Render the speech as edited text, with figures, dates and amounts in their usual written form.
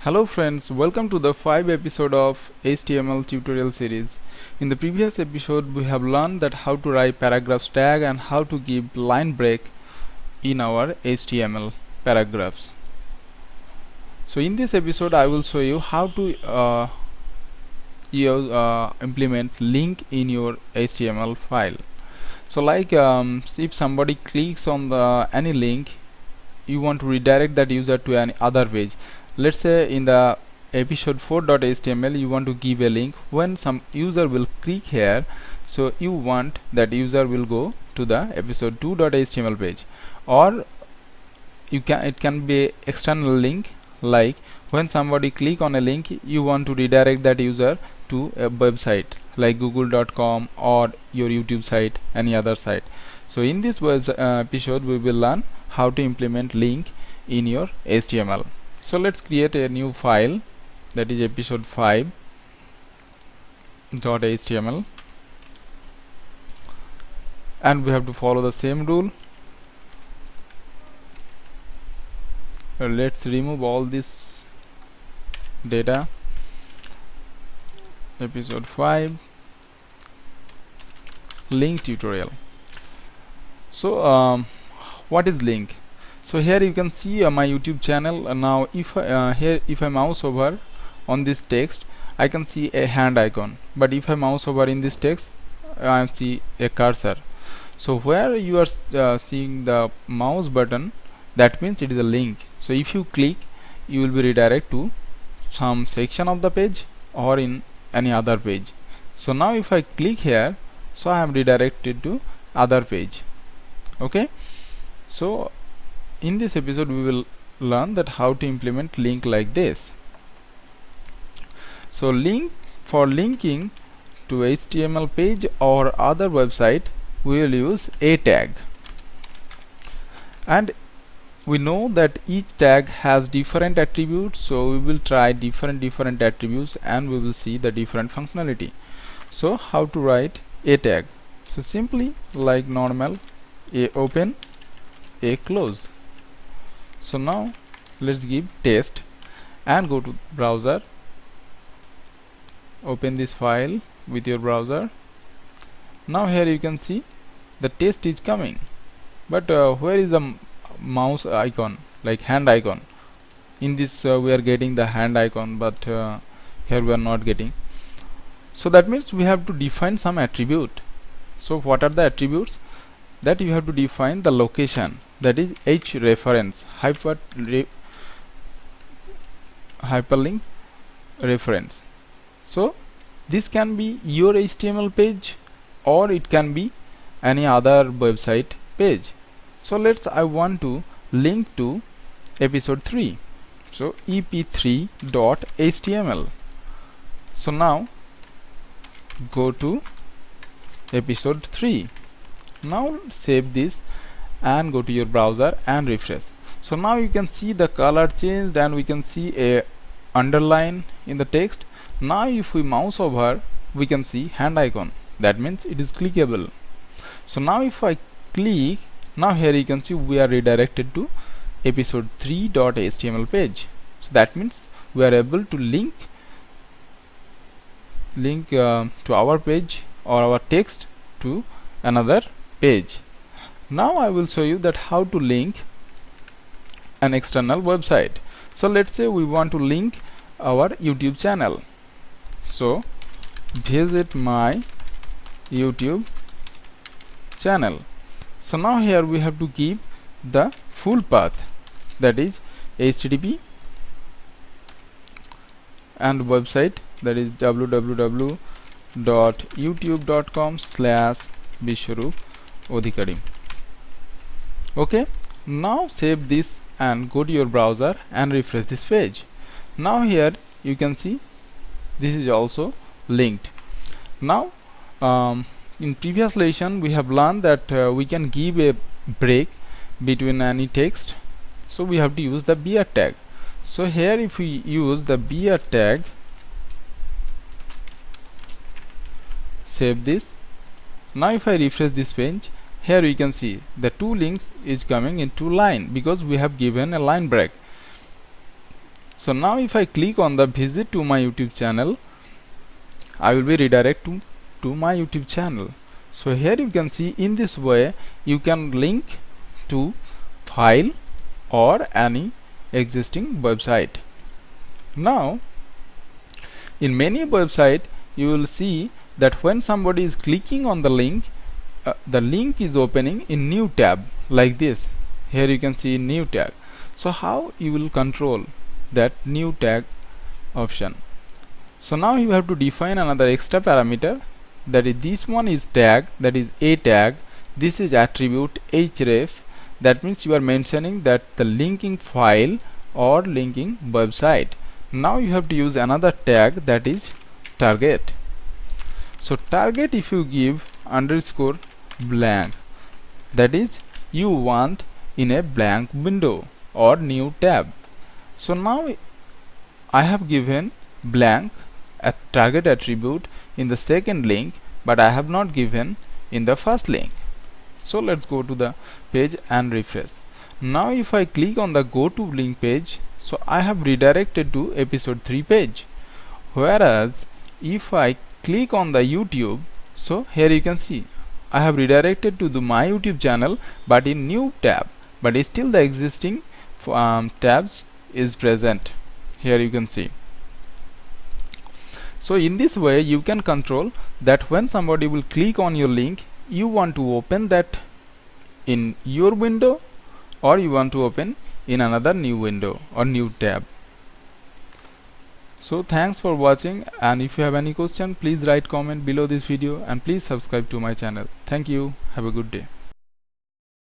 Hello friends, welcome to the 5 episode of HTML tutorial series. In the previous episode we have learned that how to write paragraphs tag and how to give line break in our HTML paragraphs. So in this episode I will show you how to implement link in your HTML file. So if somebody clicks on any link, you want to redirect that user to any other page. Let's say in the episode 4.html you want to give a link. When some user will click here, so you want that user will go to the episode 2.html page, or it can be external link, like when somebody click on a link you want to redirect that user to a website like google.com or your YouTube site, any other site. So in this episode we will learn how to implement link in your HTML. So let's create a new file, that is episode 5.html, and we have to follow the same rule. Let's remove all this data. Episode 5 link tutorial. So what is link? So here you can see my YouTube channel. Now if I mouse over on this text, I can see a hand icon, but if I mouse over in this text, I see a cursor. So where you are seeing the mouse button, that means it is a link. So if you click, you will be redirected to some section of the page or in any other page. So now if I click here, so I am redirected to other page. Okay, so in this episode we will learn that how to implement link like this. So for linking to HTML page or other website, we will use a tag, and we know that each tag has different attributes, so we will try different attributes and we will see the different functionality. So how to write a tag? So simply like normal, a open, a close. So now let's give test and go to browser, open this file with your browser. Now here you can see the test is coming, but where is the mouse icon, like hand icon? In this we are getting the hand icon, but here we are not getting. So that means we have to define some attribute. So what are the attributes? That you have to define the location, that is href hyperlink reference. So this can be your HTML page or it can be any other website page. So I want to link to episode 3, so ep3.html. so now go to episode 3. Now save this and go to your browser and refresh. So now you can see the color changed and we can see a underline in the text. Now if we mouse over, we can see hand icon, that means it is clickable. So now if I click, now here you can see we are redirected to episode 3.html page. So that means we are able to link to our page or our text to another page. Now I will show you that how to link an external website. So let's say we want to link our YouTube channel. So visit my YouTube channel. So now here we have to give the full path, that is http and website, that is www.youtube.com/Bishwaroop Okay, now save this and go to your browser and refresh this page. Now here you can see this is also linked. Now in previous lesson we have learned that we can give a break between any text, so we have to use the beer tag. So here if we use the beer tag, save this. Now if I refresh this page, here you can see the two links is coming in two line because we have given a line break. So now if I click on the visit to my YouTube channel, I will be redirected to my YouTube channel. So here you can see, in this way you can link to file or any existing website. Now in many websites you will see that when somebody is clicking on the link is opening in new tab like this. Here you can see new tag. So how you will control that new tag option? So now you have to define another extra parameter, that is this one is tag, that is a tag. This is attribute href, that means you are mentioning that the linking file or linking website. Now you have to use another tag, that is target. So target, if you give underscore blank, that is you want in a blank window or new tab. So now I have given blank a target attribute in the second link, but I have not given in the first link. So let's go to the page and refresh. Now if I click on the go to link page, so I have redirected to episode 3 page. Whereas if I click on the YouTube, so here you can see I have redirected to my YouTube channel, but in new tab, but still the existing tabs is present. Here you can see. So in this way you can control that when somebody will click on your link, you want to open that in your window or you want to open in another new window or new tab. So thanks for watching, and if you have any question, please write comment below this video and please subscribe to my channel. Thank you. Have a good day.